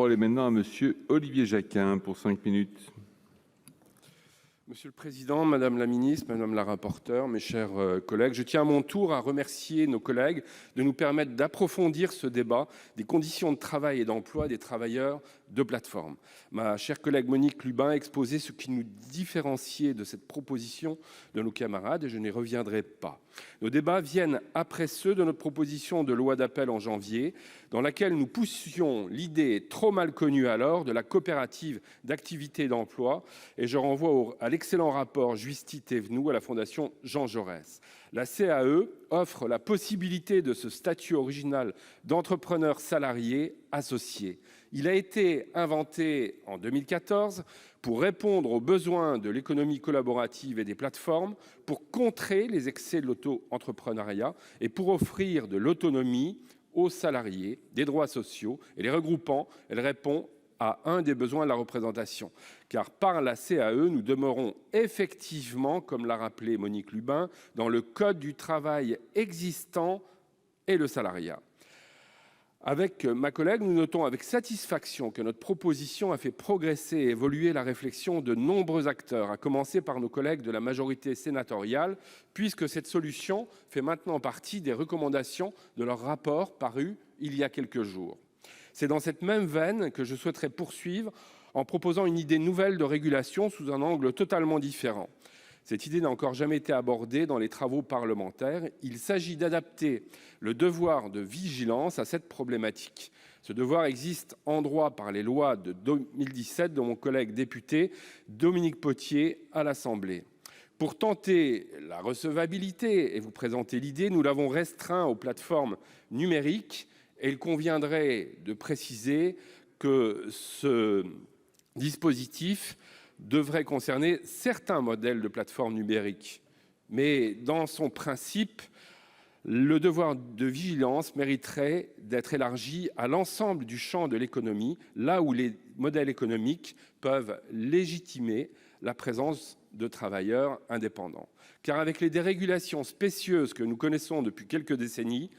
parole est maintenant à Monsieur Olivier Jacquin pour 5 minutes. Monsieur le Président, Madame la Ministre, Madame la Rapporteure, mes chers collègues, je tiens à mon tour à remercier nos collègues de nous permettre d'approfondir ce débat des conditions de travail et d'emploi des travailleurs de plateforme. Ma chère collègue Monique Lubin a exposé ce qui nous différenciait de cette proposition de nos camarades et je n'y reviendrai pas. Nos débats viennent après ceux de notre proposition de loi d'appel en janvier, dans laquelle nous poussions l'idée trop mal connue alors de la coopérative d'activité et d'emploi, et je renvoie à l'excellent rapport Juisty-Thévenoud à la Fondation Jean Jaurès. La CAE offre la possibilité de ce statut original d'entrepreneur salarié associé. Il a été inventé en 2014 pour répondre aux besoins de l'économie collaborative et des plateformes, pour contrer les excès de l'auto-entrepreneuriat et pour offrir de l'autonomie aux salariés, des droits sociaux, et les regroupant, elle répond à un des besoins de la représentation. Car par la CAE, nous demeurons effectivement, comme l'a rappelé Monique Lubin, dans le code du travail existant et le salariat. Avec ma collègue, nous notons avec satisfaction que notre proposition a fait progresser et évoluer la réflexion de nombreux acteurs, à commencer par nos collègues de la majorité sénatoriale, puisque cette solution fait maintenant partie des recommandations de leur rapport paru il y a quelques jours. C'est dans cette même veine que je souhaiterais poursuivre en proposant une idée nouvelle de régulation sous un angle totalement différent. Cette idée n'a encore jamais été abordée dans les travaux parlementaires. Il s'agit d'adapter le devoir de vigilance à cette problématique. Ce devoir existe en droit par les lois de 2017 de mon collègue député Dominique Potier à l'Assemblée. Pour tenter la recevabilité et vous présenter l'idée, nous l'avons restreint aux plateformes numériques et il conviendrait de préciser que ce dispositif devrait concerner certains modèles de plateformes numériques. Mais dans son principe, le devoir de vigilance mériterait d'être élargi à l'ensemble du champ de l'économie, là où les modèles économiques peuvent légitimer la présence de travailleurs indépendants. Car avec les dérégulations spécieuses que nous connaissons depuis quelques décennies,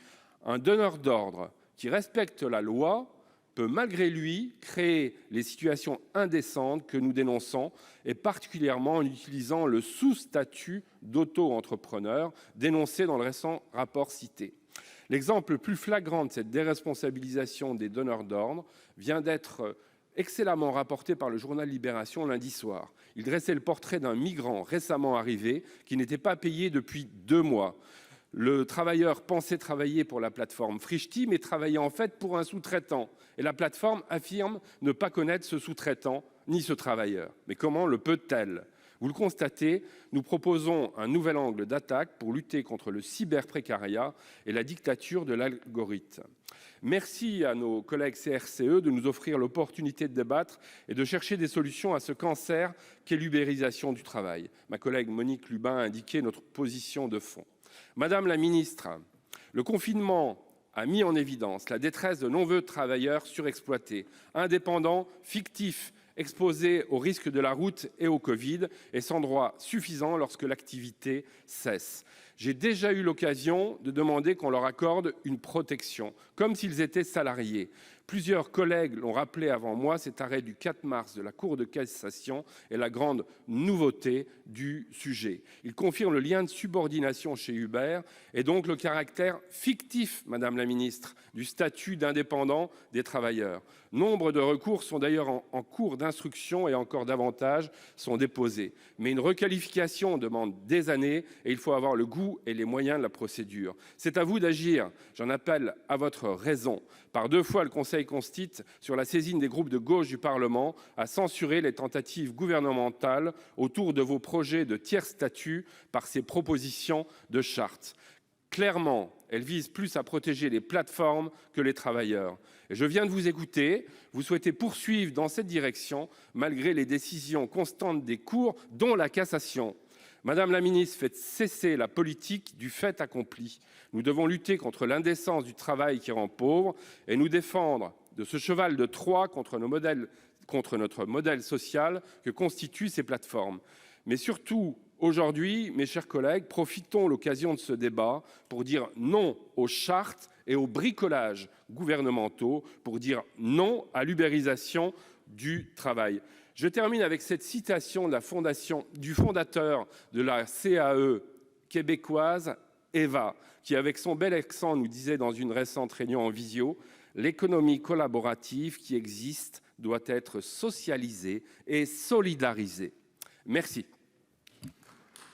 un donneur d'ordre qui respecte la loi peut malgré lui créer les situations indécentes que nous dénonçons, et particulièrement en utilisant le sous-statut d'auto-entrepreneur dénoncé dans le récent rapport cité. L'exemple le plus flagrant de cette déresponsabilisation des donneurs d'ordre vient d'être excellemment rapporté par le journal Libération lundi soir. Il dressait le portrait d'un migrant récemment arrivé qui n'était pas payé depuis 2 mois. Le travailleur pensait travailler pour la plateforme Frishti, mais travaillait en fait pour un sous-traitant. Et la plateforme affirme ne pas connaître ce sous-traitant ni ce travailleur. Mais comment le peut-elle ? Vous le constatez, nous proposons un nouvel angle d'attaque pour lutter contre le cyberprécariat et la dictature de l'algorithme. Merci à nos collègues CRCE de nous offrir l'opportunité de débattre et de chercher des solutions à ce cancer qu'est l'ubérisation du travail. Ma collègue Monique Lubin a indiqué notre position de fond. Madame la ministre, le confinement a mis en évidence la détresse de nombreux travailleurs surexploités, indépendants, fictifs, exposés aux risques de la route et au Covid et sans droits suffisants lorsque l'activité cesse. J'ai déjà eu l'occasion de demander qu'on leur accorde une protection, comme s'ils étaient salariés. Plusieurs collègues l'ont rappelé avant moi, cet arrêt du 4 mars de la Cour de cassation est la grande nouveauté du sujet. Il confirme le lien de subordination chez Uber et donc le caractère fictif, Madame la Ministre, du statut d'indépendant des travailleurs. Nombre de recours sont d'ailleurs en cours d'instruction et encore davantage sont déposés. Mais une requalification demande des années et il faut avoir le goût et les moyens de la procédure. C'est à vous d'agir. J'en appelle à votre raison. Par 2 fois, le Conseil constitue, sur la saisine des groupes de gauche du Parlement, a censuré les tentatives gouvernementales autour de vos projets de tiers-statut par ces propositions de charte. Clairement, elles visent plus à protéger les plateformes que les travailleurs. Et je viens de vous écouter, vous souhaitez poursuivre dans cette direction, malgré les décisions constantes des cours, dont la cassation. Madame la ministre, faites cesser la politique du fait accompli. Nous devons lutter contre l'indécence du travail qui rend pauvre et nous défendre de ce cheval de Troie contre notre modèle social que constituent ces plateformes. Mais surtout, aujourd'hui, mes chers collègues, profitons de l'occasion de ce débat pour dire non aux chartes et aux bricolages gouvernementaux, pour dire non à l'ubérisation du travail. Je termine avec cette citation du fondateur de la CAE québécoise, Eva, qui, avec son bel accent, nous disait dans une récente réunion en visio: l'économie collaborative qui existe doit être socialisée et solidarisée. Merci.